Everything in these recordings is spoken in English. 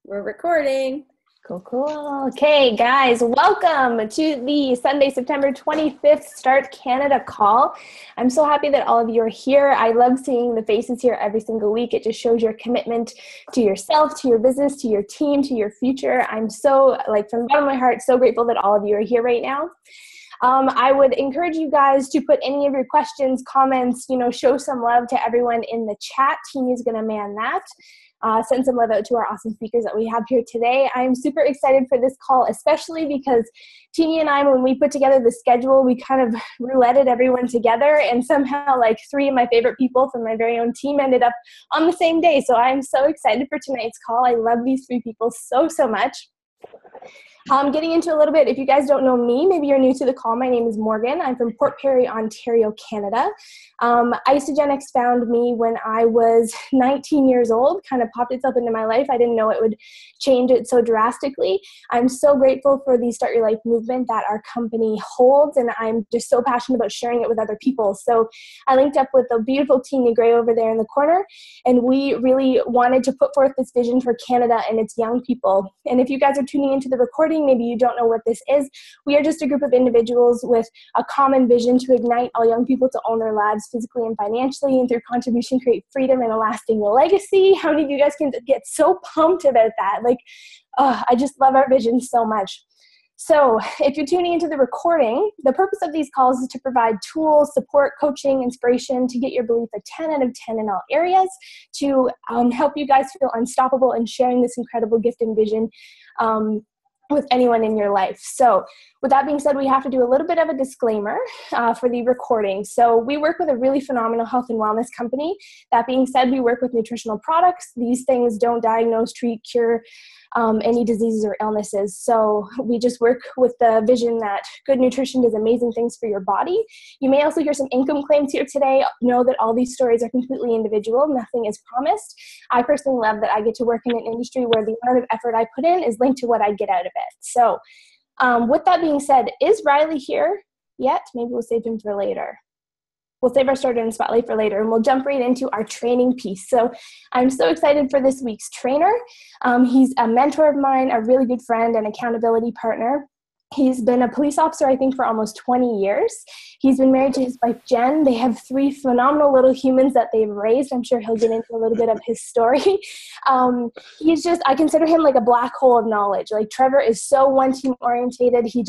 We're recording. Cool, cool. Okay, guys, welcome to the Sunday, September 25th Start Canada call. I'm so happy that all of you are here. I love seeing the faces here every single week. It just shows your commitment to yourself, to your business, to your team, to your future. I'm so, from the bottom of my heart, so grateful that all of you are here right now. I would encourage you guys to put any of your questions, comments, show some love to everyone in the chat. Teeny's going to man that. Send some love out to our awesome speakers that we have here today. I'm super excited for this call, especially because Teeny and I, when we put together the schedule, we kind of rouletted everyone together, and somehow three of my favorite people from my very own team ended up on the same day. So I'm so excited for tonight's call. I love these three people so, so much. Getting into a little bit, if you guys don't know me, maybe you're new to the call, my name is Morgan. I'm from Port Perry, Ontario, Canada. Isagenix found me when I was 19 years old, kind of popped itself into my life. I didn't know it would change it so drastically. I'm so grateful for the Start Your Life movement that our company holds, and I'm just so passionate about sharing it with other people. So I linked up with the beautiful Teeny Gray over there in the corner, and we really wanted to put forth this vision for Canada and its young people. And if you guys are tuning into the recording, maybe you don't know what this is. We are just a group of individuals with a common vision to ignite all young people to own their lives physically and financially, and through contribution create freedom and a lasting legacy. How many of you guys can get so pumped about that? I just love our vision so much. So if you're tuning into the recording, the purpose of these calls is to provide tools, support, coaching, inspiration to get your belief a 10 out of 10 in all areas, to help you guys feel unstoppable in sharing this incredible gift and vision with anyone in your life. So with that being said, we have to do a little bit of a disclaimer for the recording. So we work with a really phenomenal health and wellness company. That being said, we work with nutritional products. These things don't diagnose, treat, cure any diseases or illnesses. So we just work with the vision that good nutrition does amazing things for your body. You may also hear some income claims here today. Know that all these stories are completely individual. Nothing is promised. I personally love that I get to work in an industry where the amount of effort I put in is linked to what I get out of it. So with that being said, is Riley here yet? Maybe we'll save him for later. We'll save our starter in the spotlight for later, and we'll jump right into our training piece. So I'm so excited for this week's trainer. He's a mentor of mine, a really good friend and accountability partner. He's been a police officer, I think, for almost 20 years. He's been married to his wife, Jen. They have three phenomenal little humans that they've raised. I'm sure he'll get into a little bit of his story. I consider him like a black hole of knowledge. Trevor is so one-team orientated. He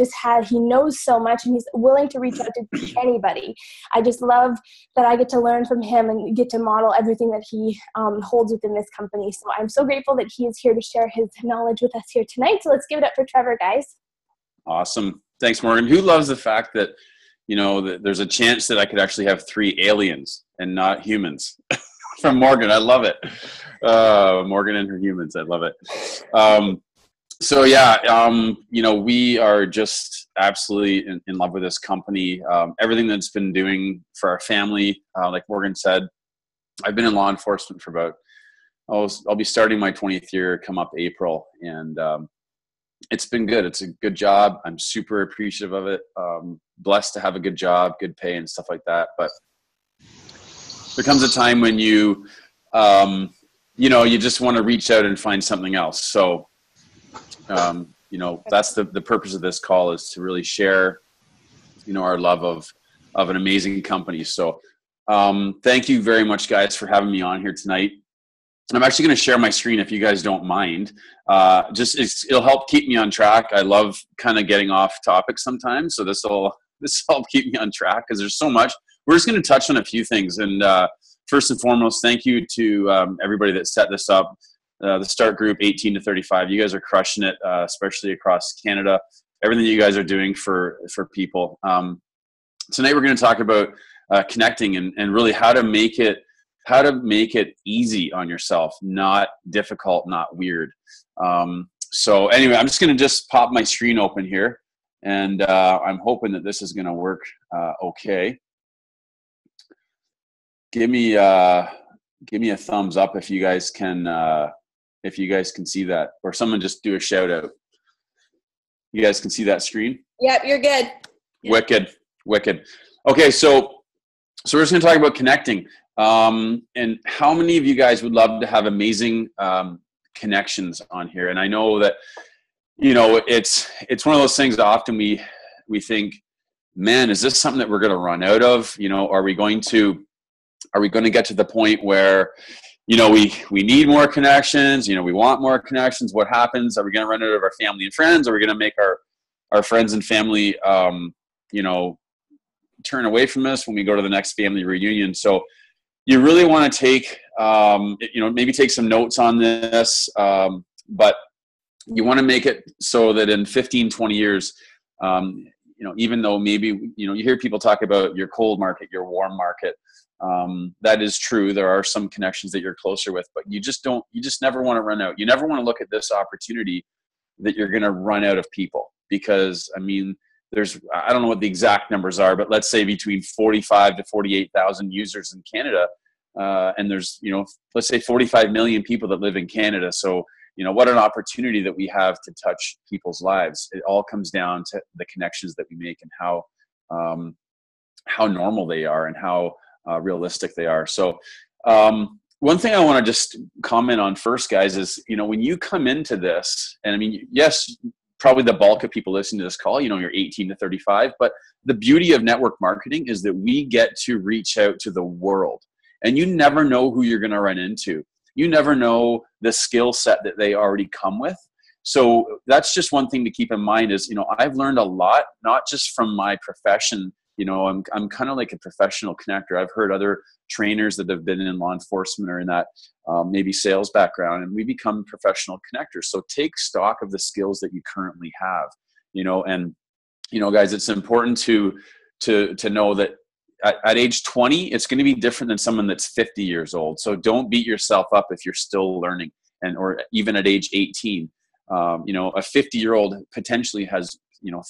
knows so much, and he's willing to reach out to anybody. I just love that I get to learn from him and get to model everything that he holds within this company. So I'm so grateful that he is here to share his knowledge with us here tonight. So let's give it up for Trevor, guys. Awesome. Thanks, Morgan. Who loves the fact that, that there's a chance that I could actually have three aliens and not humans? From Morgan. I love it. Morgan and her humans. I love it. We are just absolutely in love with this company. Everything that's been doing for our family, like Morgan said, I've been in law enforcement for about, I'll be starting my 20th year come up April. And, it's been good. It's a good job. I'm super appreciative of it. Blessed to have a good job, good pay and stuff like that. But there comes a time when you just want to reach out and find something else. So, that's the purpose of this call, is to really share, our love of an amazing company. So, thank you very much, guys, for having me on here tonight. I'm actually going to share my screen if you guys don't mind. It'll help keep me on track. I love kind of getting off topic sometimes, so this will help keep me on track because there's so much. We're just going to touch on a few things, and first and foremost, thank you to everybody that set this up. The Start Group 18 to 35. You guys are crushing it, especially across Canada. Everything you guys are doing for people. Tonight we're going to talk about connecting and really how to make it easy on yourself, not difficult, not weird. So anyway, I'm just going to pop my screen open here, and I'm hoping that this is going to work okay. Give me a thumbs up if you guys can see that, or someone just do a shout out. You guys can see that screen? Yep, you're good. Wicked. Okay, so we're just going to talk about connecting. And how many of you guys would love to have amazing connections on here. And I know that, it's one of those things that often we think, man, is this something that we're going to run out of? Are we going to get to the point where, we need more connections, we want more connections? What happens? Are we going to run out of our family and friends? Are we going to make our friends and family, turn away from us when we go to the next family reunion? So you really want to take, maybe take some notes on this, but you want to make it so that in 15, 20 years, even though maybe, you hear people talk about your cold market, your warm market, that is true. There are some connections that you're closer with, but you just never want to run out. You never want to look at this opportunity that you're going to run out of people, because I don't know what the exact numbers are, but let's say between 45 to 48,000 users in Canada. And there's, let's say 45 million people that live in Canada. So, what an opportunity that we have to touch people's lives. It all comes down to the connections that we make and how normal they are and how realistic they are. So, one thing I want to just comment on first, guys, is, when you come into this, and yes, probably the bulk of people listening to this call, you're 18 to 35, but the beauty of network marketing is that we get to reach out to the world, and you never know who you're going to run into. You never know the skill set that they already come with. So that's just one thing to keep in mind is, I've learned a lot, not just from my profession. I'm kind of like a professional connector. I've heard other trainers that have been in law enforcement or in that maybe sales background, and we become professional connectors. So take stock of the skills that you currently have, guys, it's important to know that at age 20, it's going to be different than someone that's 50 years old. So don't beat yourself up if you're still learning, or even at age 18, a 50-year-old potentially has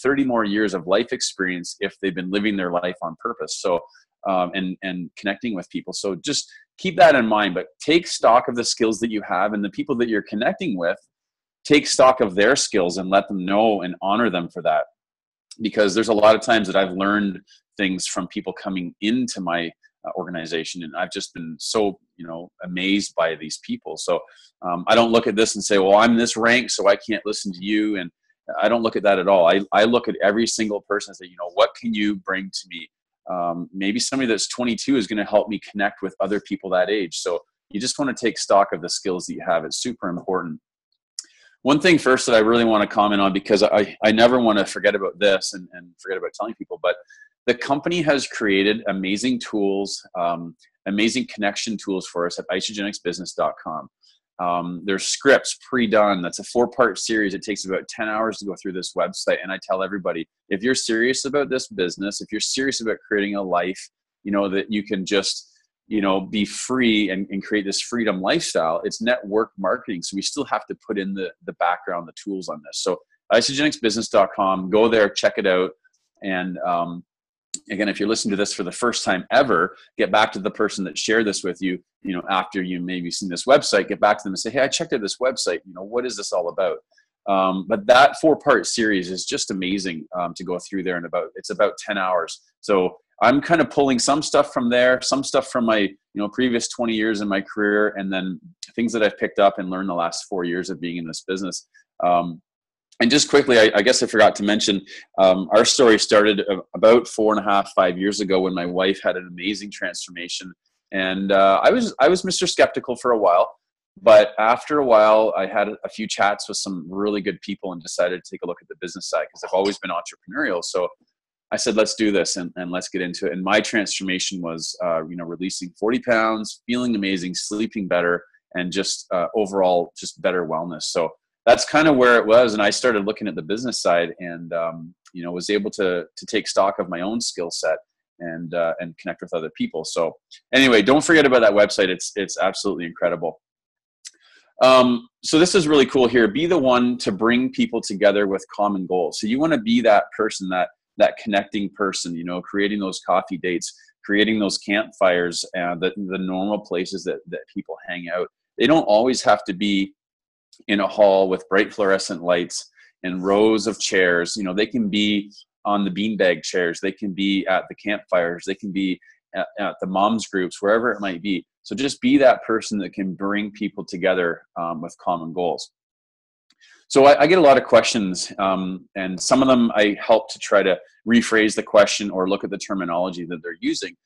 30 more years of life experience if they've been living their life on purpose. So, and connecting with people. So just keep that in mind, but take stock of the skills that you have, and the people that you're connecting with, take stock of their skills and let them know and honor them for that. Because there's a lot of times that I've learned things from people coming into my organization, and I've just been so, amazed by these people. So I don't look at this and say, well, I'm this rank, so I can't listen to you. And I don't look at that at all. I look at every single person and say, what can you bring to me? Maybe somebody that's 22 is going to help me connect with other people that age. So you just want to take stock of the skills that you have. It's super important. One thing first that I really want to comment on, because I never want to forget about this and forget about telling people, but the company has created amazing tools, amazing connection tools for us at isagenixbusiness.com. There's scripts pre-done. That's a 4-part series. It takes about 10 hours to go through this website. And I tell everybody, if you're serious about this business, if you're serious about creating a life, that you can just, be free and create this freedom lifestyle, it's network marketing. So we still have to put in the background, the tools on this. So isagenixbusiness.com, go there, check it out. And, again, if you're listening to this for the first time ever, get back to the person that shared this with you, after you maybe seen this website, get back to them and say, hey, I checked out this website. What is this all about? But that 4-part series is just amazing to go through there. It's about 10 hours. So I'm kind of pulling some stuff from there, some stuff from my, previous 20 years in my career, and then things that I've picked up and learned the last 4 years of being in this business. And just quickly, I guess I forgot to mention, our story started about 4.5, 5 years ago when my wife had an amazing transformation. And I was Mr. Skeptical for a while, but after a while, I had a few chats with some really good people and decided to take a look at the business side, because I've always been entrepreneurial. So I said, let's do this and let's get into it. And my transformation was, releasing 40 pounds, feeling amazing, sleeping better, and just overall just better wellness. So that's kind of where it was. And I started looking at the business side and, was able to take stock of my own skill set and connect with other people. So anyway, don't forget about that website. It's absolutely incredible. So this is really cool here. Be the one to bring people together with common goals. So you want to be that person, that connecting person, creating those coffee dates, creating those campfires, the normal places that people hang out. They don't always have to be in a hall with bright fluorescent lights and rows of chairs. They can be on the beanbag chairs. They can be at the campfires. They can be at the moms groups, wherever it might be. So just be that person that can bring people together with common goals. So I get a lot of questions, and some of them I help to try to rephrase the question or look at the terminology that they're using.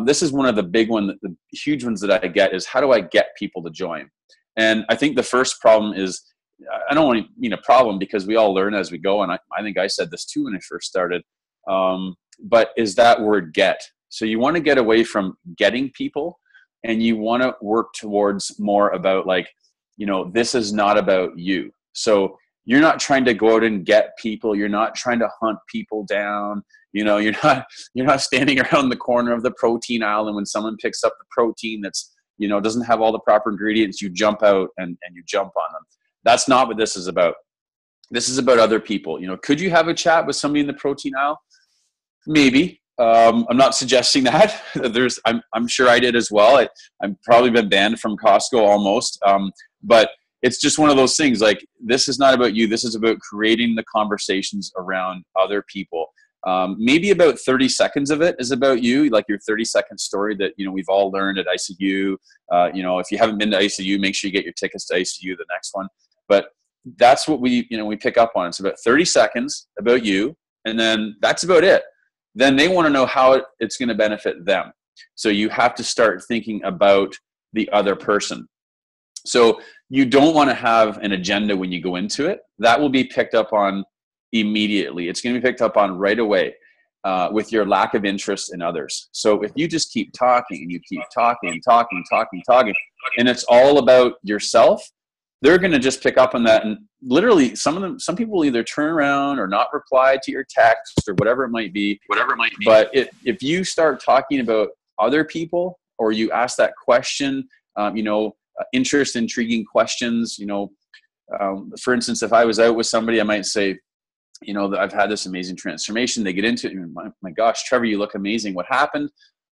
This is one of the big ones, the huge ones that I get is, how do I get people to join? And I think the first problem is, I don't want to mean a problem, because we all learn as we go. And I think I said this too when I first started, but is that word get. So you want to get away from getting people, and you want to work towards more about like, this is not about you. So you're not trying to go out and get people. You're not trying to hunt people down. You're not standing around the corner of the protein aisle, and when someone picks up the protein that's, doesn't have all the proper ingredients, you jump out and you jump on them. That's not what this is about. This is about other people. Could you have a chat with somebody in the protein aisle? Maybe. I'm not suggesting that. I'm sure I did as well. I've probably been banned from Costco almost. But it's just one of those things, like, this is not about you. This is about creating the conversations around other people. Maybe about 30 seconds of it is about you, like your 30-second story that, we've all learned at ICU. If you haven't been to ICU, make sure you get your tickets to ICU, the next one. But that's what we pick up on. It's about 30 seconds about you, and then that's about it. Then they want to know how it's going to benefit them. So you have to start thinking about the other person. So you don't want to have an agenda when you go into it. That will be picked up on immediately. It's going to be picked up on right away with your lack of interest in others. So if you just keep talking and you keep talking, and it's all about yourself, they're going to just pick up on that. And literally some people will either turn around or not reply to your text or whatever it might be. But if you start talking about other people, or you ask that question, intriguing questions, for instance, if I was out with somebody, I might say, that I've had this amazing transformation. They get into it. My gosh, Trevor, you look amazing. What happened?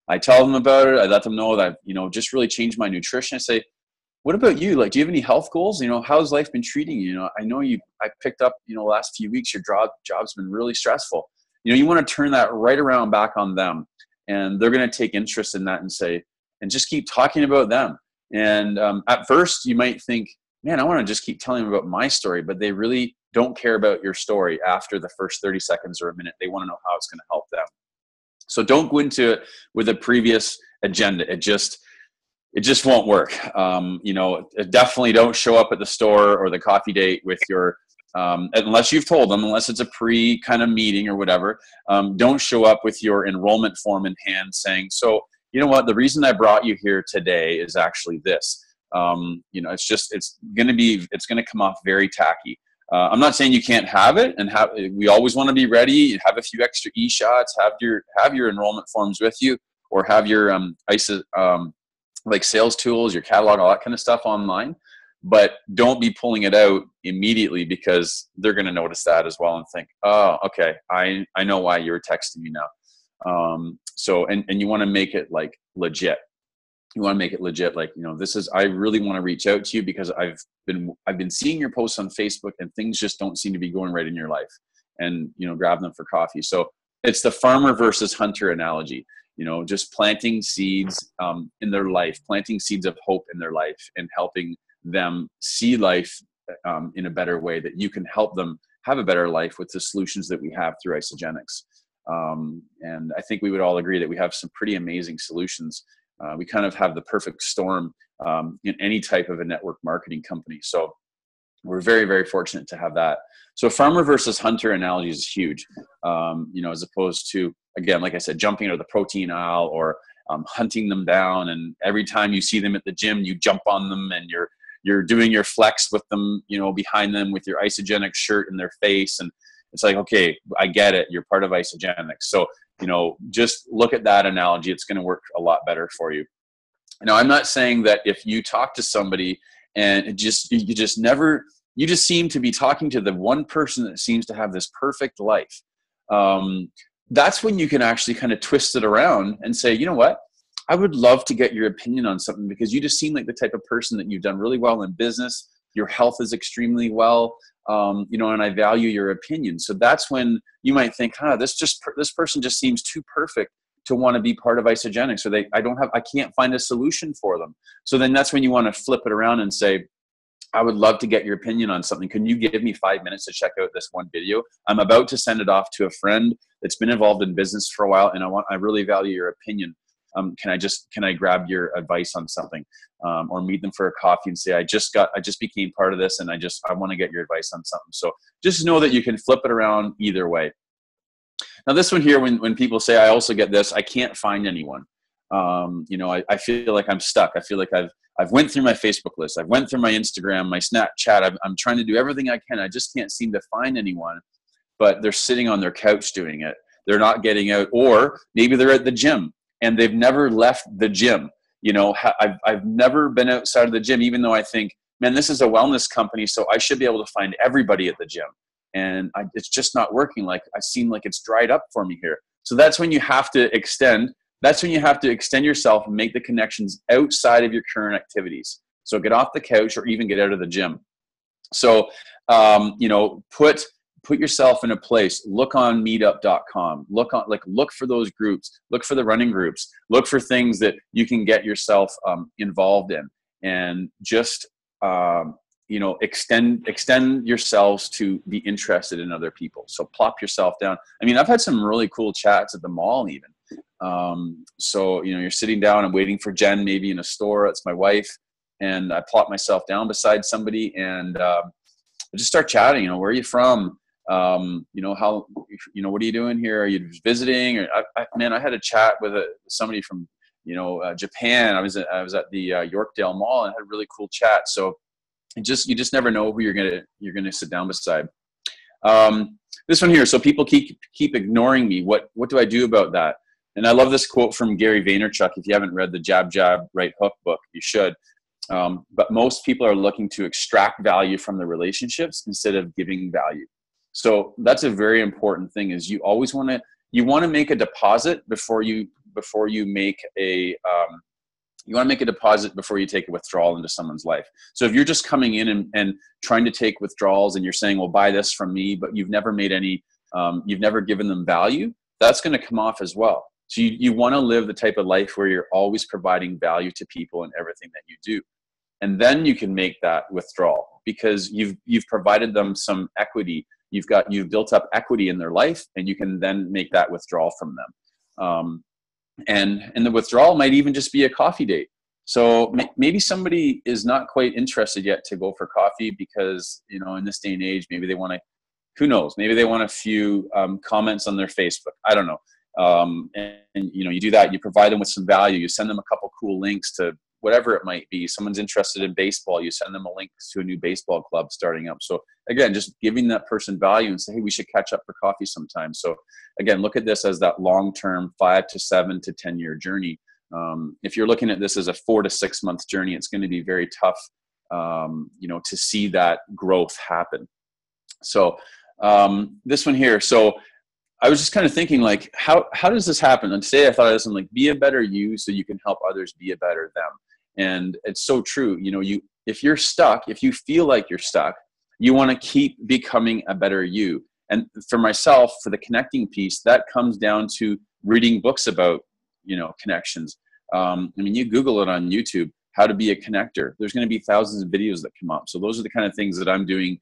I tell them about it. I let them know that I've, just really changed my nutrition. I say, what about you? Like, do you have any health goals? How's life been treating you? I know I picked up, the last few weeks, your job's been really stressful. You want to turn that right around back on them, and they're going to take interest in that and just keep talking about them. And at first you might think, man, I want to just keep telling them about my story, but they really don't care about your story after the first 30 seconds or a minute. They want to know how it's going to help them. So don't go into it with a previous agenda. It just won't work. Definitely don't show up at the store or the coffee date with your, unless you've told them, unless it's a pre kind of meeting or whatever, don't show up with your enrollment form in hand saying, so, you know what, the reason I brought you here today is actually this. It's going to come off very tacky. I'm not saying you can't have it, and we always want to be ready. Have a few extra e-shots, have your enrollment forms with you, or have your like sales tools, your catalog, all that kind of stuff online. But don't be pulling it out immediately, because they're going to notice that as well and think, oh, okay, I know why you were texting me now. And you want to make it like legit. You want to make it legit. Like, I really want to reach out to you because I've been seeing your posts on Facebook, and things just don't seem to be going right in your life, and, grab them for coffee. So it's the farmer versus hunter analogy, just planting seeds in their life, planting seeds of hope in their life, and helping them see life in a better way, that you can help them have a better life with the solutions that we have through Isagenix. And I think we would all agree that we have some pretty amazing solutions. We kind of have the perfect storm in any type of a network marketing company. So we're very, very fortunate to have that. So farmer versus hunter analogy is huge, as opposed to, again, like I said, jumping into the protein aisle or hunting them down. And every time you see them at the gym, you jump on them, and you're doing your flex with them, behind them with your Isagenix shirt in their face. And it's like, okay, I get it. You're part of Isagenix. So, just look at that analogy. It's going to work a lot better for you. Now, I'm not saying that if you talk to somebody and you just seem to be talking to the one person that seems to have this perfect life, that's when you can actually kind of twist it around and say, you know what? I would love to get your opinion on something, because you just seem like the type of person that you've done really well in business. Your health is extremely well, and I value your opinion. So that's when you might think, this person just seems too perfect to want to be part of Isagenix, or I can't find a solution for them. So then that's when you want to flip it around and say, I would love to get your opinion on something. Can you give me 5 minutes to check out this one video? I'm about to send it off to a friend that's been involved in business for a while, and I really value your opinion. Can I grab your advice on something, or meet them for a coffee and say, I just became part of this, and I want to get your advice on something. So just know that you can flip it around either way. Now this one here, when people say, I also get this, I can't find anyone. I feel like I'm stuck. I feel like I've went through my Facebook list. I've went through my Instagram, my Snapchat. I'm trying to do everything I can. I just can't seem to find anyone, but they're sitting on their couch doing it. They're not getting out, or maybe they're at the gym and they've never left the gym. I've never been outside of the gym, even though I think, man, this is a wellness company, so I should be able to find everybody at the gym. And it's just not working. Like, I seem like it's dried up for me here. So that's when you have to extend. That's when you have to extend yourself and make the connections outside of your current activities. So get off the couch, or even get out of the gym. So, put yourself in a place. Look on meetup.com. Look for those groups. Look for the running groups. Look for things that you can get yourself involved in, and just extend yourselves to be interested in other people. So plop yourself down. I mean, I've had some really cool chats at the mall even. So you're sitting down and waiting for Jen, maybe in a store. That's my wife. And I plop myself down beside somebody, and I just start chatting. Where are you from? What are you doing here? Are you just visiting? Or I had a chat with somebody from, Japan. I was at the Yorkdale Mall and had a really cool chat. So you just never know who you're gonna sit down beside. This one here. So people keep ignoring me. What do I do about that? And I love this quote from Gary Vaynerchuk. If you haven't read the Jab, Jab, Right Hook book, you should. But most people are looking to extract value from the relationships instead of giving value. So that's a very important thing, is you always want to make a deposit before you make a you want to make a deposit before you take a withdrawal into someone's life. So if you're just coming in and trying to take withdrawals, and you're saying, well, buy this from me, but you've never made any, you've never given them value, that's going to come off as well. So you want to live the type of life where you're always providing value to people in everything that you do. And then you can make that withdrawal, because you've provided them some equity. You've built up equity in their life, and you can then make that withdrawal from them. And the withdrawal might even just be a coffee date. So maybe somebody is not quite interested yet to go for coffee, because, in this day and age, maybe they want to, who knows, maybe they want a few comments on their Facebook. I don't know. You do that, you provide them with some value, you send them a couple cool links to whatever it might be. Someone's interested in baseball, you send them a link to a new baseball club starting up. So again, just giving that person value and say, hey, we should catch up for coffee sometime. So again, look at this as that long-term 5 to 7 to 10 year journey. If you're looking at this as a 4 to 6 month journey, it's going to be very tough, to see that growth happen. So this one here. So I was just kind of thinking, like, how does this happen? And today I thought of this, and like, be a better you so you can help others be a better them. And it's so true. If you're stuck, if you feel like you're stuck, you want to keep becoming a better you. And for myself, for the connecting piece, that comes down to reading books about, connections. You Google it on YouTube, how to be a connector. There's going to be thousands of videos that come up. So those are the kind of things that I'm doing,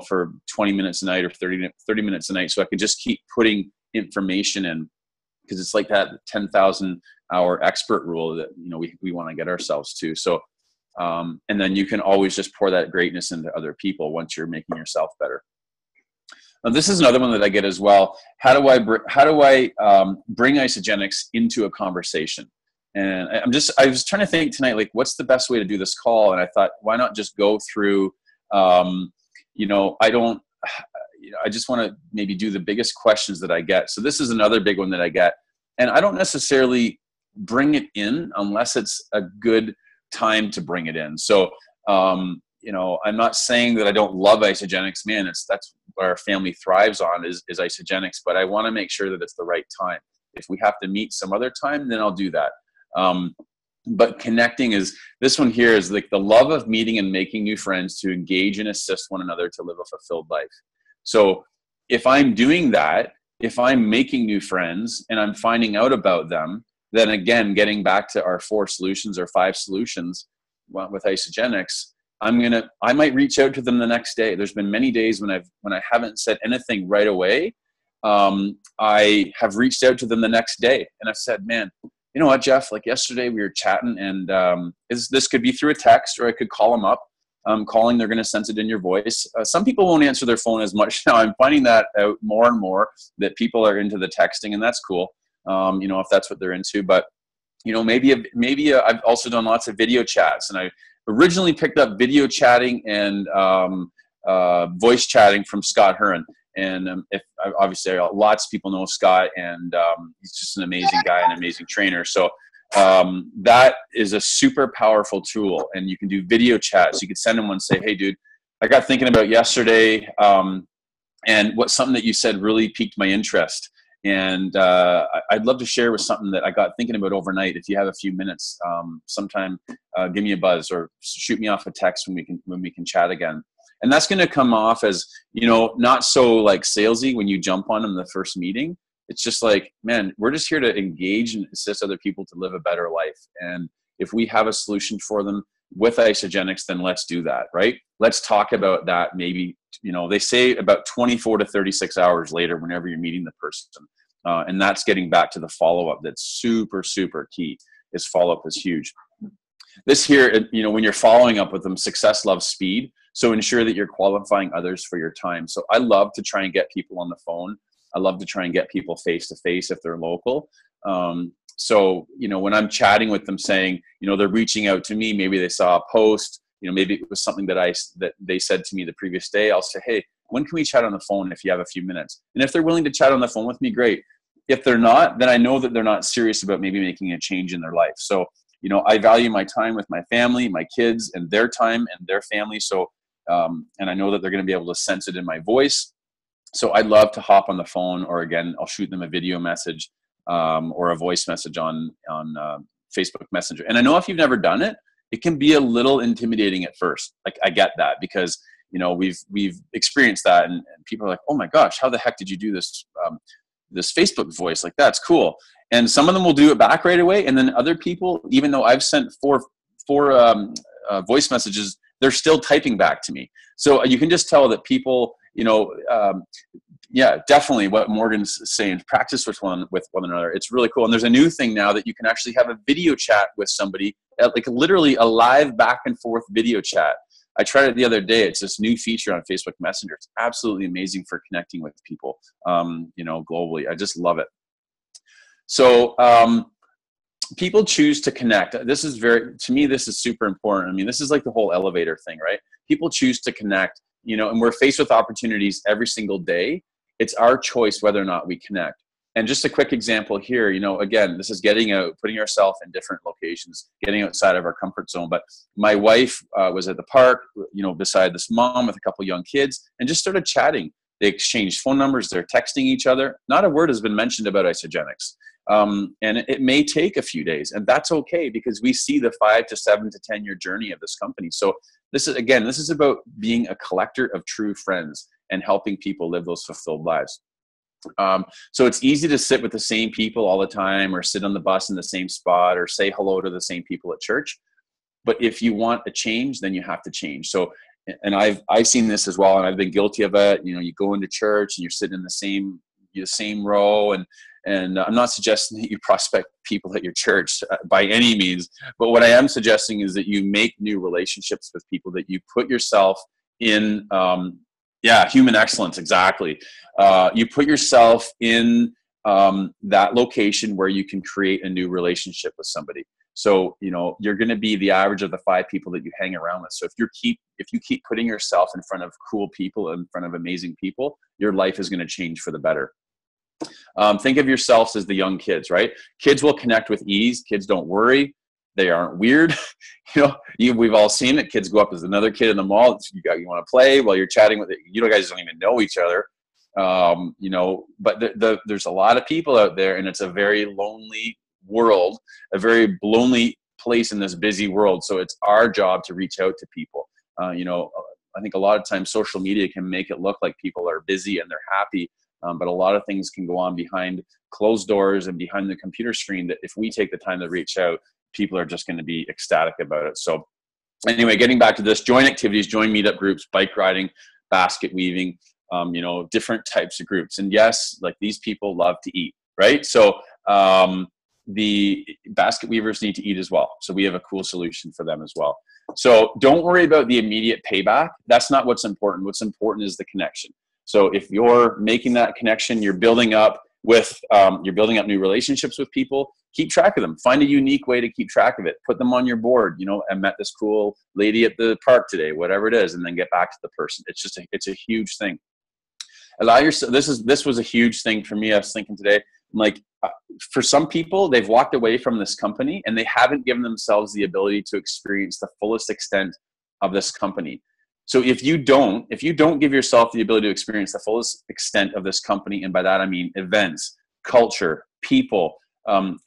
for 20 minutes a night or 30 minutes a night. So I can just keep putting information in, because it's like that 10,000 hour expert rule that, we want to get ourselves to. So, and then you can always just pour that greatness into other people once you're making yourself better. Now, this is another one that I get as well. How do I bring Isagenix into a conversation? And I was trying to think tonight, like, what's the best way to do this call? And I thought, why not just go through, I just want to maybe do the biggest questions that I get. So this is another big one that I get. And I don't necessarily bring it in unless it's a good time to bring it in. So, I'm not saying that I don't love Isagenix. Man, that's what our family thrives on is Isagenix, but I want to make sure that it's the right time. If we have to meet some other time, then I'll do that. But connecting this one here is like the love of meeting and making new friends to engage and assist one another to live a fulfilled life. So if I'm doing that, if I'm making new friends and I'm finding out about them, then again, getting back to our 4 solutions or 5 solutions with Isagenix, I might reach out to them the next day. There's been many days when I haven't said anything right away. I have reached out to them the next day and I've said, man, you know what, Jeff, like yesterday we were chatting and this could be through a text or I could call them up. Calling, they're going to sense it in your voice. Some people won't answer their phone as much now. I'm finding that out more and more, that people are into the texting, and that's cool. If that's what they're into. But maybe I've also done lots of video chats, and I originally picked up video chatting and voice chatting from Scott Heron. And obviously lots of people know Scott, and he's just an amazing guy, an amazing trainer. So that is a super powerful tool, and you can do video chats. You could send them one and say, hey dude, I got thinking about yesterday, and something that you said really piqued my interest. And I'd love to share with something that I got thinking about overnight. If you have a few minutes, sometime, give me a buzz or shoot me off a text when we can chat again. And that's going to come off as, not so like salesy when you jump on them the first meeting. It's just like, man, we're just here to engage and assist other people to live a better life. And if we have a solution for them with Isagenix, then let's do that, right? Let's talk about that. Maybe, they say about 24 to 36 hours later, whenever you're meeting the person. And that's getting back to the follow-up. That's super, super key. Is follow-up is huge. This here, when you're following up with them, success loves speed. So ensure that you're qualifying others for your time. So I love to try and get people on the phone. I love to try and get people face-to-face if they're local. So, when I'm chatting with them saying, they're reaching out to me, maybe they saw a post, maybe it was something that they said to me the previous day, I'll say, hey, when can we chat on the phone if you have a few minutes? And if they're willing to chat on the phone with me, great. If they're not, then I know that they're not serious about maybe making a change in their life. So, I value my time with my family, my kids, and their time and their family. So, and I know that they're going to be able to sense it in my voice. So I'd love to hop on the phone, or again, I'll shoot them a video message or a voice message on Facebook Messenger. And I know if you've never done it, it can be a little intimidating at first. Like, I get that because, we've experienced that, and people are like, oh my gosh, how the heck did you do this, this Facebook voice? Like, that's cool. And some of them will do it back right away. And then other people, even though I've sent four voice messages, they're still typing back to me. So you can just tell that people, definitely what Morgan's saying, practice with one another. It's really cool. And there's a new thing now that you can actually have a video chat with somebody, like literally a live back and forth video chat. I tried it the other day. It's this new feature on Facebook Messenger. It's absolutely amazing for connecting with people, globally. I just love it. So, people choose to connect. To me, this is super important. I mean, this is like the whole elevator thing, right? People choose to connect, and we're faced with opportunities every single day. It's our choice whether or not we connect. And just a quick example here, again, this is getting out, putting ourselves in different locations, getting outside of our comfort zone. But my wife was at the park, beside this mom with a couple young kids, and just started chatting. They exchanged phone numbers. They're texting each other. Not a word has been mentioned about Isagenix. And it may take a few days, and that's okay, because we see the 5 to 7 to 10 year journey of this company. So this is about being a collector of true friends and helping people live those fulfilled lives. So it's easy to sit with the same people all the time, or sit on the bus in the same spot, or say hello to the same people at church. But if you want a change, then you have to change. So, and I've seen this as well, and I've been guilty of it. You go into church and you're sitting in the same row, and I'm not suggesting that you prospect people at your church by any means, but what I am suggesting is that you make new relationships with people, that you put yourself in, human excellence, exactly. You put yourself in that location where you can create a new relationship with somebody. So, you're going to be the average of the 5 people that you hang around with. So if you keep putting yourself in front of cool people, in front of amazing people, your life is going to change for the better. Think of yourselves as the young kids, right? Kids will connect with ease. Kids don't worry. They aren't weird. We've all seen it. Kids go up as another kid in the mall. You want to play while you're chatting with it. You guys don't even know each other. But there's a lot of people out there, and it's a very lonely world, a very lonely place in this busy world. So it's our job to reach out to people. I think a lot of times social media can make it look like people are busy and they're happy. But a lot of things can go on behind closed doors and behind the computer screen that if we take the time to reach out, people are just going to be ecstatic about it. So anyway, getting back to this, join activities, join meetup groups, bike riding, basket weaving, different types of groups. And yes, like these people love to eat, right? So the basket weavers need to eat as well. So we have a cool solution for them as well. So don't worry about the immediate payback. That's not what's important. What's important is the connection. So if you're making that connection, you're building up new relationships with people, keep track of them. Find a unique way to keep track of it. Put them on your board. I met this cool lady at the park today, whatever it is, and then get back to the person. It's a huge thing. Allow yourself. This was a huge thing for me. I was thinking today, for some people, they've walked away from this company and they haven't given themselves the ability to experience the fullest extent of this company. So if you don't give yourself the ability to experience the fullest extent of this company, and by that I mean events, culture, people,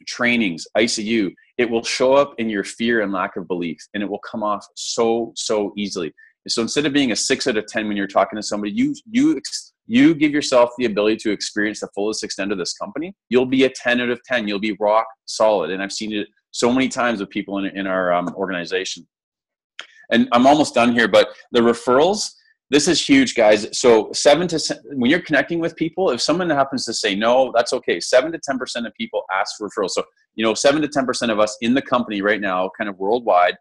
trainings, ICU, it will show up in your fear and lack of belief, and it will come off so easily. So instead of being a 6 out of 10 when you're talking to somebody, you give yourself the ability to experience the fullest extent of this company. You'll be a 10 out of 10. You'll be rock solid, and I've seen it so many times with people in our organization. And I'm almost done here, but the referrals, this is huge, guys. So when you're connecting with people, if someone happens to say no, that's okay. 7 to 10% of people ask for referrals. So, 7 to 10% of us in the company right now, kind of worldwide,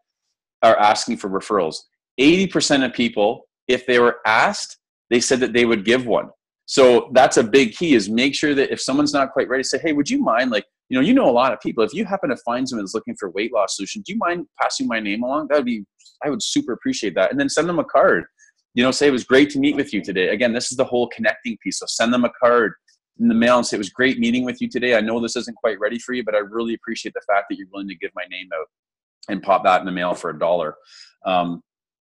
are asking for referrals. 80% of people, if they were asked, they said that they would give one. So that's a big key, is make sure that if someone's not quite ready, say, hey, would you mind, a lot of people, if you happen to find someone that's looking for weight loss solution, do you mind passing my name along? I would super appreciate that. And then send them a card, say it was great to meet with you today. Again, this is the whole connecting piece. So send them a card in the mail and say, it was great meeting with you today. I know this isn't quite ready for you, but I really appreciate the fact that you're willing to give my name out, and pop that in the mail for $1.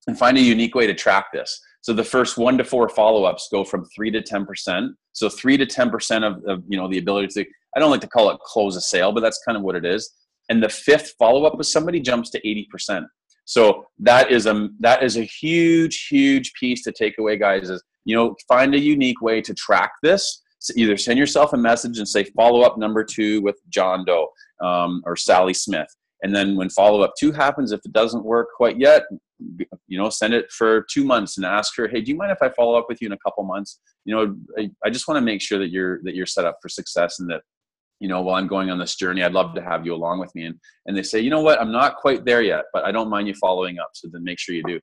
And find a unique way to track this. So the first 1 to 4 follow-ups go from 3 to 10%. So 3 to 10% of the ability to, I don't like to call it close a sale, but that's kind of what it is. And the 5th follow-up with somebody jumps to 80%. So that is a huge piece to take away, guys, is, find a unique way to track this. So either send yourself a message and say follow-up number 2 with John Doe or Sally Smith. And then when follow-up 2 happens, if it doesn't work quite yet, send it for 2 months and ask her, hey, do you mind if I follow up with you in a couple months? I just want to make sure that you're set up for success, and that, while I'm going on this journey, I'd love to have you along with me. And they say, you know what, I'm not quite there yet, but I don't mind you following up. So then make sure you do.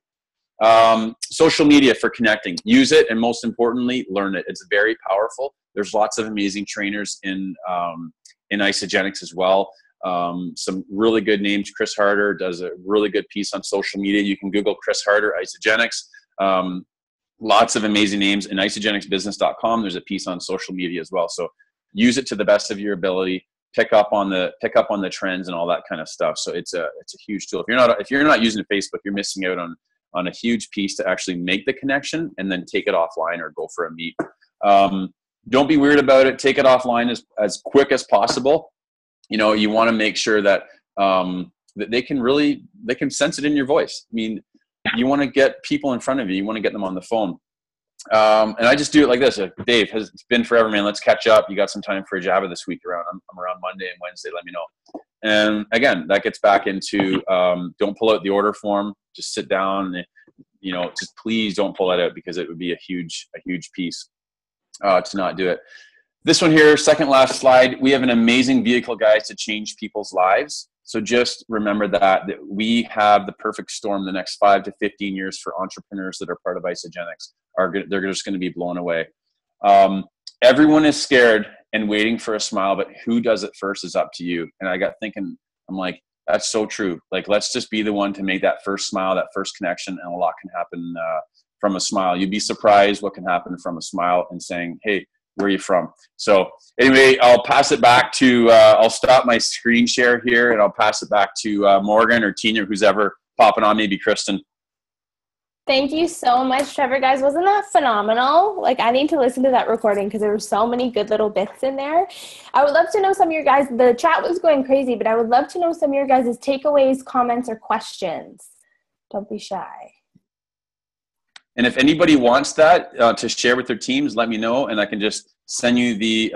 Social media for connecting, use it. And most importantly, learn it. It's very powerful. There's lots of amazing trainers in Isagenix as well. Some really good names. Chris Harder does a really good piece on social media. You can Google Chris Harder, Isagenix. Lots of amazing names. In isagenixbusiness.com, there's a piece on social media as well. So use it to the best of your ability. Pick up on the trends and all that kind of stuff. So it's a huge tool. If you're not using Facebook, you're missing out on a huge piece to actually make the connection and then take it offline or go for a meet. Don't be weird about it. Take it offline as quick as possible. You want to make sure that that they can sense it in your voice. I mean, you want to get people in front of you. You want to get them on the phone. And I just do it like this. Dave, it's been forever, man. Let's catch up. You got some time for a Java this week I'm around Monday and Wednesday. Let me know. And again, that gets back into don't pull out the order form. Just sit down. And, just please don't pull that out, because it would be a huge piece to not do it. This one here, second last slide. We have an amazing vehicle, guys, to change people's lives. So just remember that we have the perfect storm the next 5 to 15 years for entrepreneurs that are part of Isagenix. They're just going to be blown away. Everyone is scared and waiting for a smile, but who does it first is up to you. And I got thinking, I'm like, that's so true. Let's just be the one to make that first smile, that first connection, and a lot can happen from a smile. You'd be surprised what can happen from a smile and saying, hey, where are you from? So anyway, I'll pass it back to, I'll stop my screen share here, and I'll pass it back to Morgan or Tina, who's ever popping on, maybe Kristen. Thank you so much, Trevor. Guys, wasn't that phenomenal? I need to listen to that recording, because there were so many good little bits in there. I would love to know some of your guys, the chat was going crazy, but I would love to know some of your guys' takeaways, comments, or questions. Don't be shy. And if anybody wants that to share with their teams, let me know, and I can just send you the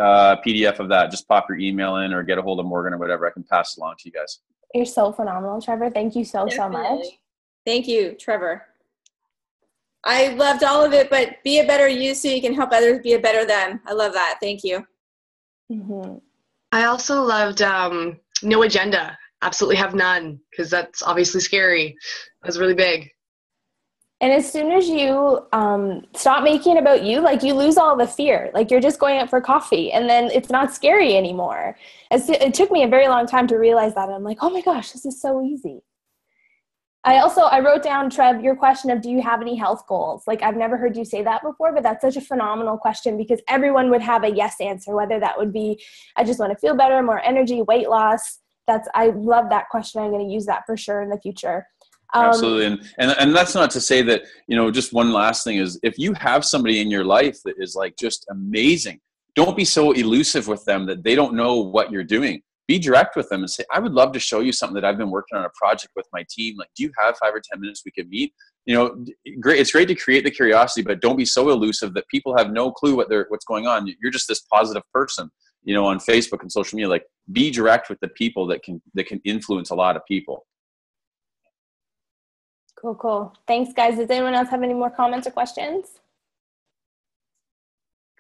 PDF of that. Just pop your email in or get a hold of Morgan or whatever. I can pass it along to you guys. You're so phenomenal, Trevor. Thank you so much. Thank you, Trevor. I loved all of it, but be a better you so you can help others be a better them. I love that. Thank you. Mm-hmm. I also loved no agenda. Absolutely have none, because that's obviously scary. That's really big. And as soon as you stop making it about you, like you lose all the fear. Like you're just going out for coffee and then it's not scary anymore. It took me a very long time to realize that. I'm like, oh my gosh, this is so easy. I wrote down, Trev, your question of do you have any health goals? Like I've never heard you say that before, but that's such a phenomenal question because everyone would have a yes answer, whether that would be, I just want to feel better, more energy, weight loss. I love that question. I'm going to use that for sure in the future. Absolutely. And that's not to say that, just one last thing is if you have somebody in your life that is like just amazing, don't be so elusive with them that they don't know what you're doing. Be direct with them and say, I would love to show you something that I've been working on a project with my team. Like, do you have 5 or 10 minutes we could meet? Great. It's great to create the curiosity, but don't be so elusive that people have no clue what's going on. You're just this positive person, on Facebook and social media. Like, be direct with the people that can influence a lot of people. Cool. Thanks, guys. Does anyone else have any more comments or questions?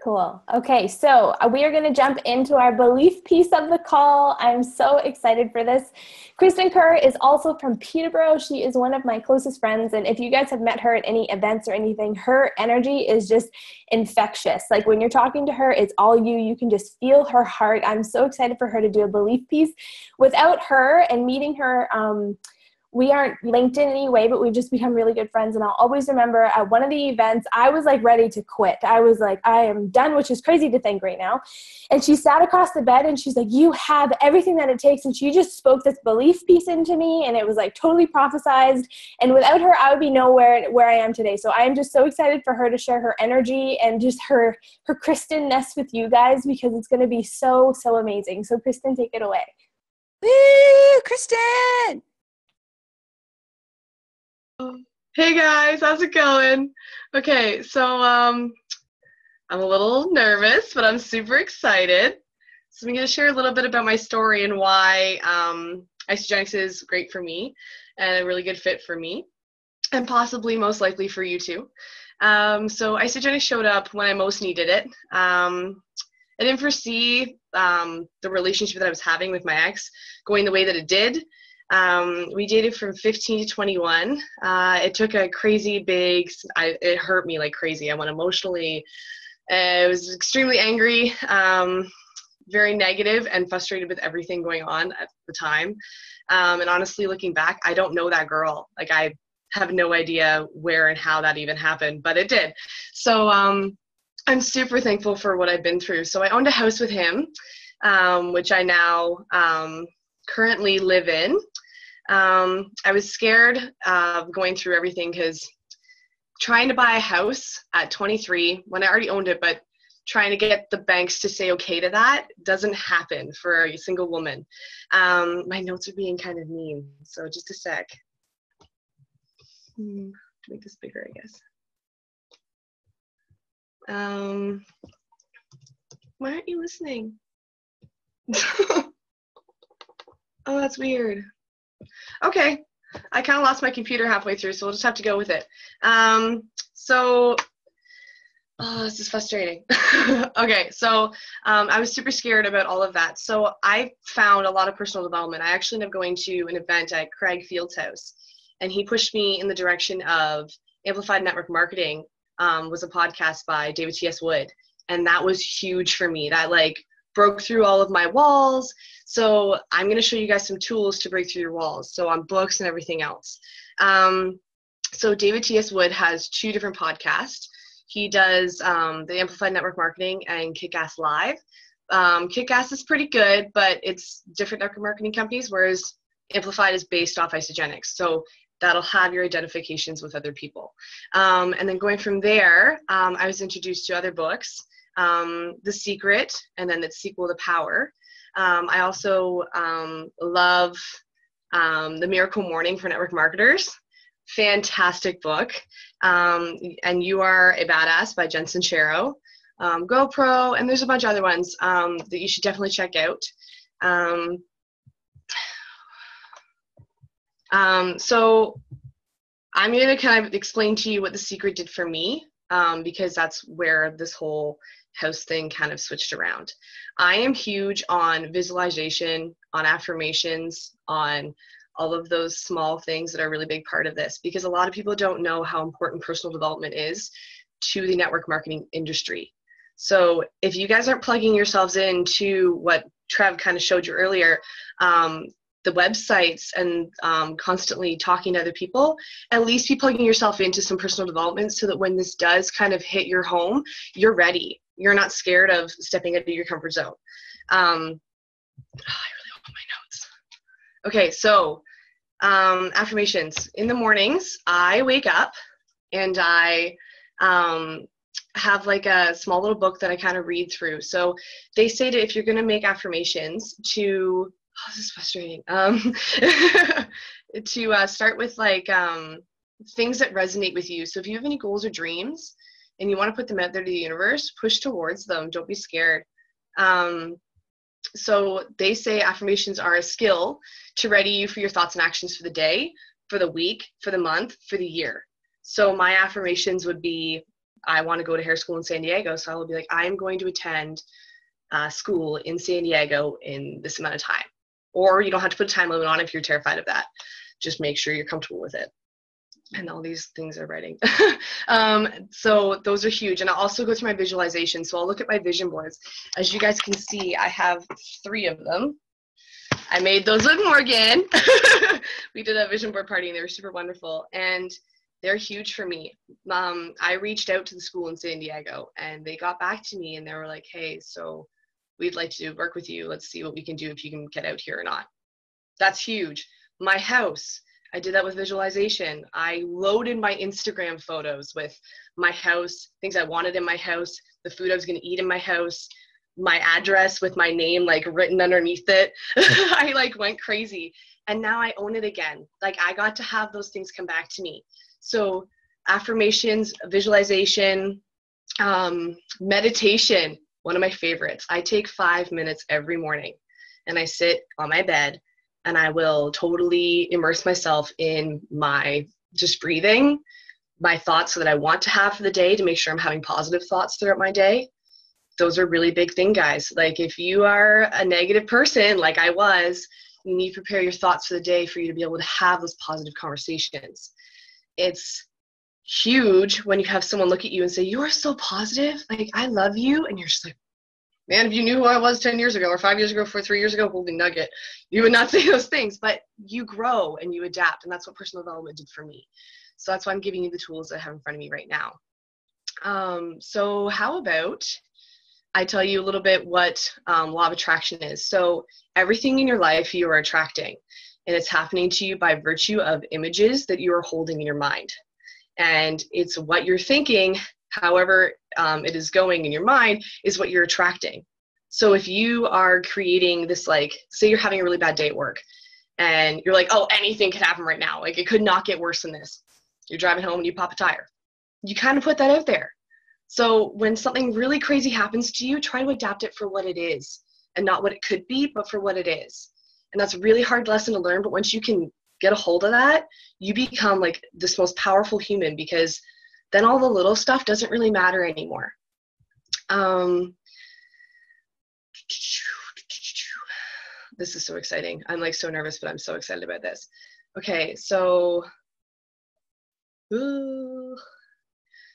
Cool. Okay, so we are going to jump into our belief piece of the call. I'm so excited for this. Kristen Kerr is also from Peterborough. She is one of my closest friends, and if you guys have met her at any events or anything, her energy is just infectious. Like when you're talking to her, it's all you. You can just feel her heart. I'm so excited for her to do a belief piece. Without her and meeting her, we aren't linked in any way, but we've just become really good friends. And I'll always remember at one of the events, I was like ready to quit. I was like, I am done, which is crazy to think right now. And she sat across the bed and she's like, you have everything that it takes. And she just spoke this belief piece into me. And it was like totally prophesized. And without her, I would be nowhere where I am today. So I am just so excited for her to share her energy and just her Kristen-ness with you guys, because it's going to be so, so amazing. So Kristen, take it away. Woo, Kristen! Hey guys, how's it going? Okay, so I'm a little nervous, but I'm super excited. So I'm going to share a little bit about my story and why Isagenix is great for me and a really good fit for me, and possibly most likely for you too. So Isagenix showed up when I most needed it. I didn't foresee the relationship that I was having with my ex going the way that it did. We dated from 15 to 21. It took a crazy big, it hurt me like crazy. I went emotionally, I was extremely angry, very negative and frustrated with everything going on at the time. And honestly, looking back, I don't know that girl. Like I have no idea where and how that even happened, but it did. So I'm super thankful for what I've been through. So I owned a house with him, which I now currently live in. I was scared of going through everything because trying to buy a house at 23 when I already owned it, but trying to get the banks to say okay to that doesn't happen for a single woman. My notes are being kind of mean, so just a sec. Make this bigger, I guess. Why aren't you listening? Oh, that's weird. Okay, I kind of lost my computer halfway through, so we'll just have to go with it. This is frustrating. Okay, so I was super scared about all of that. So I found a lot of personal development. I actually ended up going to an event at Craig Field's house, and he pushed me in the direction of Amplified Network Marketing. Was a podcast by David T.S. Wood, and that was huge for me. That like broke through all of my walls. So I'm going to show you guys some tools to break through your walls. So on books and everything else. So David T.S. Wood has 2 different podcasts. He does the Amplified Network Marketing and Kick-Ass Live. Kick-Ass is pretty good, but it's different network marketing companies, whereas Amplified is based off Isagenix. So that'll have your identifications with other people. And then going from there, I was introduced to other books, The Secret, and then its sequel, The Power. I also love The Miracle Morning for Network Marketers. Fantastic book. And You Are a Badass by Jen Sincero. GoPro, and there's a bunch of other ones that you should definitely check out. So I'm going to kind of explain to you what the secret did for me, because that's where this whole house thing kind of switched around. I am huge on visualization, on affirmations, on all of those small things that are a really big part of this, because a lot of people don't know how important personal development is to the network marketing industry. So if you guys aren't plugging yourselves into what Trev kind of showed you earlier, the websites and constantly talking to other people, at least be plugging yourself into some personal development so that when this does kind of hit your home, you're ready. You're not scared of stepping into your comfort zone. I really want my notes. Okay, so affirmations. In the mornings, I wake up and I have like a small little book that I kind of read through. So they say that if you're going to make affirmations to, oh, this is frustrating, to start with like things that resonate with you. So if you have any goals or dreams and you want to put them out there to the universe, push towards them. Don't be scared. So they say affirmations are a skill to ready you for your thoughts and actions for the day, for the week, for the month, for the year. So my affirmations would be, I want to go to hair school in San Diego. So I will be like, I'm going to attend school in San Diego in this amount of time. Or you don't have to put a time limit on if you're terrified of that. Just make sure you're comfortable with it. And all these things are writing. So those are huge. And I'll also go through my visualization. So I'll look at my vision boards. As you guys can see, I have 3 of them. I made those with Morgan. We did a vision board party and they were super wonderful. And they're huge for me. I reached out to the school in San Diego and they got back to me and they were like, hey, so we'd like to work with you. Let's see what we can do if you can get out here or not. That's huge. My house, I did that with visualization. I loaded my Instagram photos with my house, things I wanted in my house, the food I was going to eat in my house, my address with my name like written underneath it. I like went crazy. And now I own it again. Like I got to have those things come back to me. So affirmations, visualization, meditation, one of my favorites. I take 5 minutes every morning and I sit on my bed and I will totally immerse myself in my just breathing, my thoughts that I want to have for the day to make sure I'm having positive thoughts throughout my day. Those are really big thing, guys. Like if you are a negative person like I was, you need to prepare your thoughts for the day for you to be able to have those positive conversations. It's huge when you have someone look at you and say, you are so positive, like I love you, and you're just like, man, if you knew who I was 10 years ago or 5 years ago or 3 years ago, holy nugget, you would not say those things. But you grow and you adapt, and that's what personal development did for me. So that's why I'm giving you the tools I have in front of me right now. So how about I tell you a little bit what law of attraction is. So everything in your life you are attracting, and it's happening to you by virtue of images that you are holding in your mind. And it's what you're thinking, however it is going in your mind, is what you're attracting. So if you are creating this, like, say you're having a really bad day at work, and you're like, oh, anything could happen right now. Like, it could not get worse than this. You're driving home and you pop a tire. You kind of put that out there. So when something really crazy happens to you, try to adapt it for what it is, and not what it could be, but for what it is. And that's a really hard lesson to learn, but once you can get a hold of that, you become like this most powerful human, because then all the little stuff doesn't really matter anymore. This is so exciting. I'm like so nervous, but I'm so excited about this. Okay, so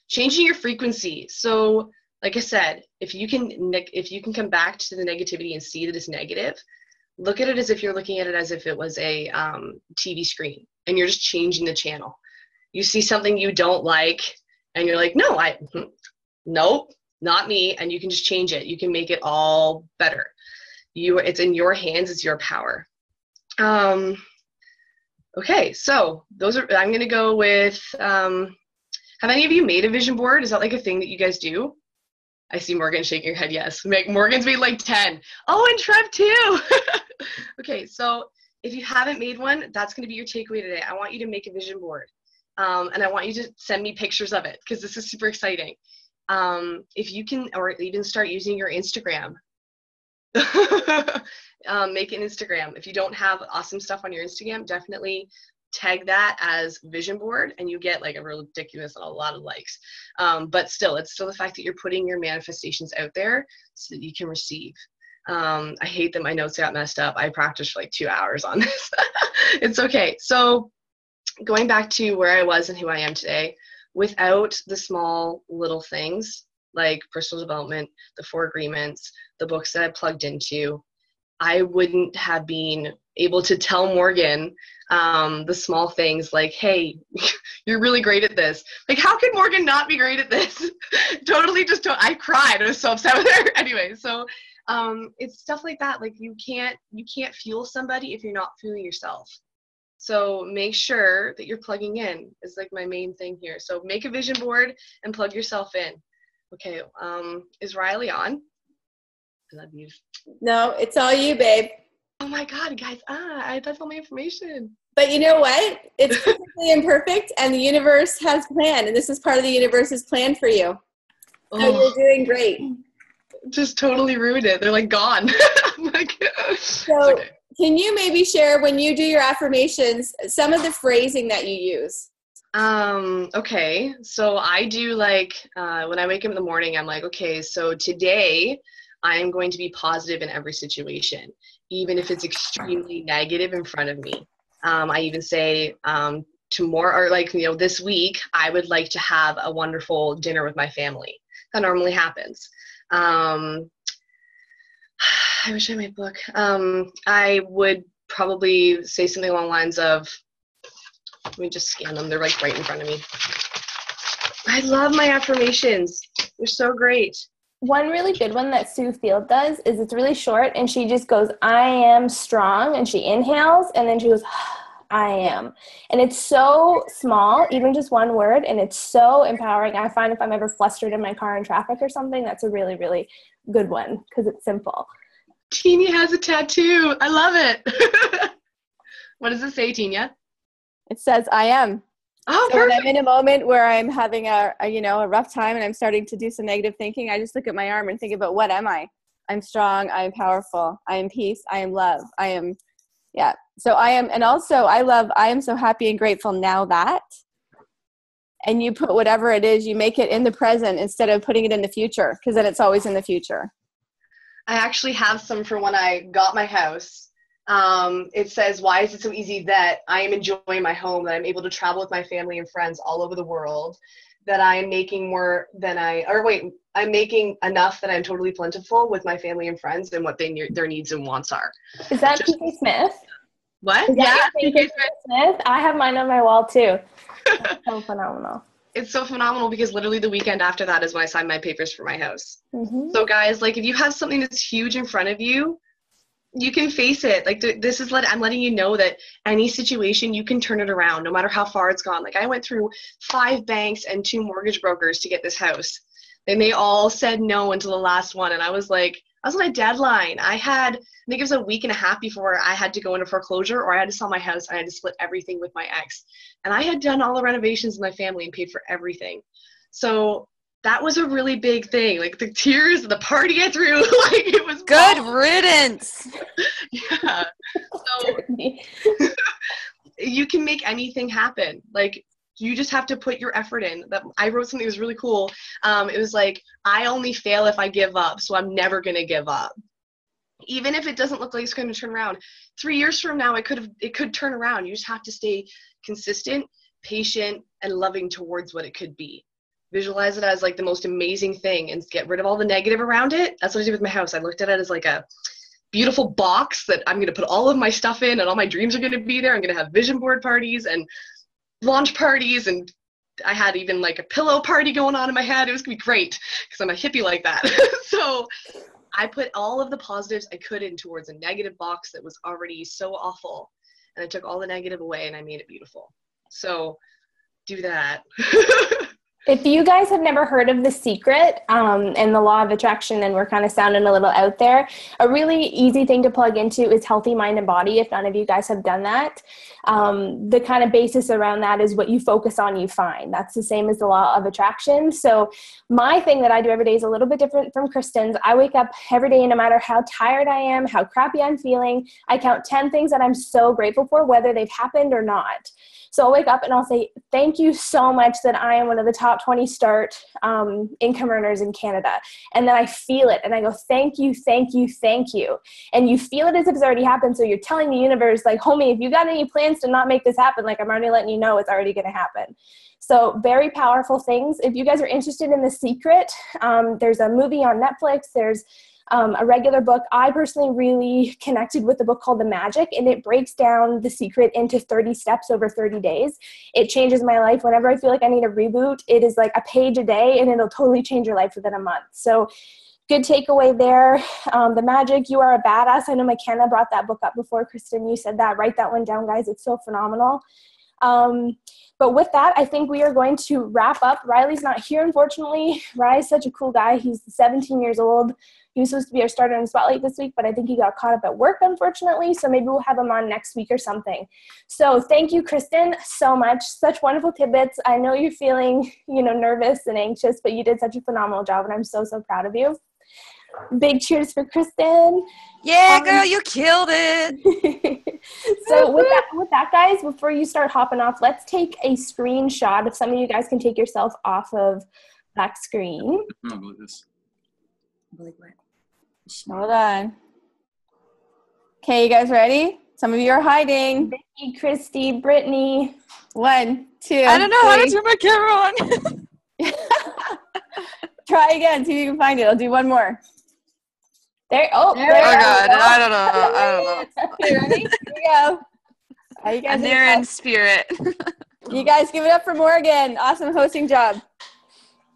changing your frequency. So like I said, if you can come back to the negativity and see that it's negative, look at it as if you're looking at it as if it was a TV screen and you're just changing the channel. You see something you don't like and you're like, no, nope, not me. And you can just change it. You can make it all better. It's in your hands. It's your power. Okay, so I'm going to go with, have any of you made a vision board? Is that like a thing that you guys do? I see Morgan shaking her head, yes. Morgan's made like 10. Oh, and Trev too. Okay, so if you haven't made one, that's going to be your takeaway today. I want you to make a vision board. And I want you to send me pictures of it, because this is super exciting. If you can, or even start using your Instagram. Make an Instagram. If you don't have awesome stuff on your Instagram, definitely tag that as vision board, and you get like a ridiculous and a lot of likes. But still, it's still the fact that you're putting your manifestations out there so that you can receive. I hate that my notes got messed up. I practiced for like 2 hours on this. It's okay. So going back to where I was and who I am today, without the small little things like personal development, the 4 agreements, the books that I plugged into, I wouldn't have been able to tell Morgan the small things like, hey, you're really great at this. Like, how could Morgan not be great at this? I cried. I was so upset with her. Anyway, so it's stuff like that. Like, you can't fuel somebody if you're not fueling yourself. So make sure that you're plugging in is like my main thing here. So make a vision board and plug yourself in. Okay, is Riley on? I love you. No, it's all you, babe. Oh my God, guys, that's all my information. But you know what? It's perfectly imperfect, and the universe has planned, and this is part of the universe's plan for you. So you're doing great. Just totally ruined it. They're like gone. I'm like, so okay. Can you maybe share, when you do your affirmations, some of the phrasing that you use? Okay, so I do like, when I wake up in the morning, I'm like, okay, so today I am going to be positive in every situation, even if it's extremely negative in front of me. I even say tomorrow, or like, this week, I would like to have a wonderful dinner with my family. That normally happens. I wish I had my book. I would probably say something along the lines of, let me just scan them. They're like right in front of me. I love my affirmations. They're so great. One really good one that Sue Field does is it's really short, and she just goes, I am strong, and she inhales, and then she goes, I am. And it's so small, even just one word, and it's so empowering. I find if I'm ever flustered in my car in traffic or something, that's a really, really good one because it's simple. Teenia has a tattoo. I love it. What does it say, Teenia? It says, I am. Oh, so perfect. when I'm in a moment where I'm having a rough time and I'm starting to do some negative thinking, I just look at my arm and think about, what am I? I'm strong. I am powerful. I am peace. I am love. I am, yeah. So I am, and also I am so happy and grateful now that, and you put whatever it is, you make it in the present instead of putting it in the future, because then it's always in the future. I actually have some for when I got my house. It says, why is it so easy that I am enjoying my home, that I'm able to travel with my family and friends all over the world, that I am making more than I'm making enough that I'm totally plentiful with my family and friends and what their needs and wants are. Is that P.K. Smith? What? Is that P.K. Smith? I have mine on my wall too. That's so phenomenal. It's so phenomenal because literally the weekend after that is when I signed my papers for my house. Mm-hmm. So guys, like, if you have something that's huge in front of you, you can face it. Like, I'm letting you know that any situation, you can turn it around no matter how far it's gone. Like, I went through 5 banks and 2 mortgage brokers to get this house. And they all said no until the last one. And I was like, I was on a deadline. I think it was a week and a half before I had to go into foreclosure, or I had to sell my house. I had to split everything with my ex. And I had done all the renovations in my family and paid for everything. So that was a really big thing. Like, the tears, the party I threw, like, it was good riddance. Yeah. So you can make anything happen. Like, you just have to put your effort in. I wrote something that was really cool. It was like, I only fail if I give up, so I'm never going to give up. Even if it doesn't look like it's going to turn around. 3 years from now, it could turn around. You just have to stay consistent, patient, and loving towards what it could be. Visualize it as like the most amazing thing and get rid of all the negative around it. That's what I did with my house. I looked at it as like a beautiful box that I'm going to put all of my stuff in, and all my dreams are going to be there. I'm going to have vision board parties and launch parties, and I had even like a pillow party going on in my head. It was going to be great because I'm a hippie like that. So I put all of the positives I could in towards a negative box that was already so awful. And I took all the negative away and I made it beautiful. So do that. If you guys have never heard of The Secret and the law of attraction, and we're kind of sounding a little out there, a really easy thing to plug into is healthy mind and body, if none of you guys have done that. The kind of basis around that is what you focus on, you find. That's the same as the law of attraction. So my thing that I do every day is a little bit different from Kristen's. I wake up every day, no matter how tired I am, how crappy I'm feeling, I count 10 things that I'm so grateful for, whether they've happened or not. So I'll wake up and I'll say, thank you so much that I am one of the top 20 START income earners in Canada. And then I feel it and I go, thank you, thank you, thank you. And you feel it as if it's already happened. So you're telling the universe, like, homie, if you got any plans to not make this happen, like, I'm already letting you know it's already going to happen. So very powerful things. If you guys are interested in The Secret, there's a movie on Netflix. There's a regular book. I personally really connected with the book called The Magic, and it breaks down The Secret into 30 steps over 30 days. It changes my life. Whenever I feel like I need a reboot, it is like a page a day, and it'll totally change your life within a month. So good takeaway there. The Magic, You Are a Badass. I know McKenna brought that book up before. Kristen, you said that. Write that one down, guys. It's so phenomenal. But with that, I think we are going to wrap up. Riley's not here, unfortunately. Riley's such a cool guy. He's 17 years old. He was supposed to be our starter in the spotlight this week, but I think he got caught up at work, unfortunately. So maybe we'll have him on next week or something. So thank you, Kristen, so much. Such wonderful tidbits. I know you're feeling, nervous and anxious, but you did such a phenomenal job, and I'm so, so proud of you. Big cheers for Kristen. Yeah, girl, you killed it. So with that, guys, before you start hopping off, let's take a screenshot. If some of you guys can take yourself off of that screen. I believe this. Hold on. Okay, you guys ready? Some of you are hiding. Vicky, Christy, Brittany. 1, 2. I don't know how to turn my camera on. Try again. See if you can find it. I'll do one more. There. Oh God, I don't know. Okay, ready? Here we go. You guys I'm there in spirit. You guys give it up for Morgan. Awesome hosting job.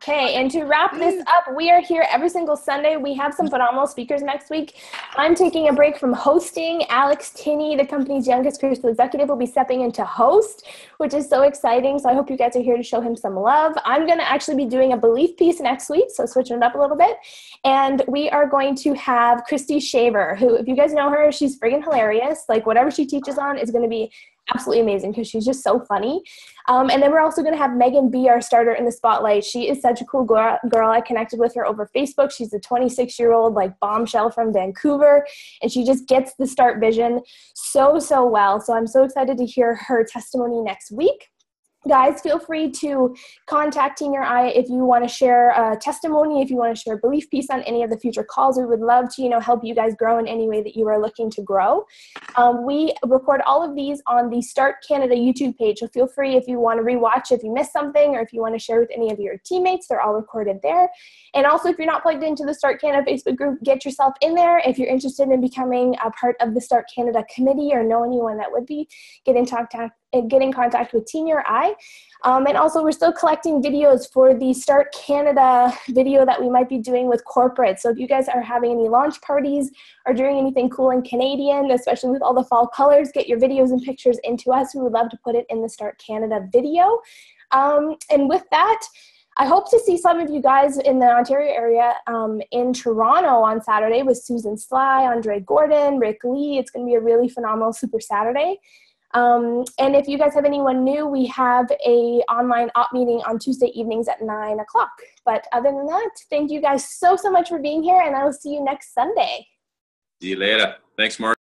Okay, and to wrap this up, we are here every single Sunday. We have some phenomenal speakers next week. I'm taking a break from hosting. Alex Tinney, the company's youngest crystal executive, will be stepping in to host, which is so exciting. So I hope you guys are here to show him some love. I'm going to actually be doing a belief piece next week, so switching it up a little bit. And we are going to have Christy Shaver, who, if you guys know her, she's friggin' hilarious. Like, whatever she teaches on is going to be absolutely amazing because she's just so funny. And then we're also going to have Megan B, our starter in the spotlight. She is such a cool girl. I connected with her over Facebook. She's a 26-year-old bombshell from Vancouver, and she just gets the START vision so, so well. So I'm so excited to hear her testimony next week. Guys, feel free to contact Team Your Eye if you want to share a testimony, if you want to share a belief piece on any of the future calls. We would love to, help you guys grow in any way that you are looking to grow. We record all of these on the Start Canada YouTube page, so feel free if you want to rewatch if you missed something, or if you want to share with any of your teammates. They're all recorded there. And also, if you're not plugged into the Start Canada Facebook group, get yourself in there. If you're interested in becoming a part of the Start Canada committee or know anyone that would be, get in contact with Team Your Eye. And also, we're still collecting videos for the Start Canada video that we might be doing with corporate. So if you guys are having any launch parties or doing anything cool in Canadian, especially with all the fall colors, get your videos and pictures into us. We would love to put it in the Start Canada video. And with that, I hope to see some of you guys in the Ontario area in Toronto on Saturday with Susan Sly, Andre Gordon, Rick Lee. It's going to be a really phenomenal Super Saturday. And if you guys have anyone new, we have a online op meeting on Tuesday evenings at 9 o'clock. But other than that, thank you guys so, so much for being here, and I will see you next Sunday. See you later. Thanks, Mark.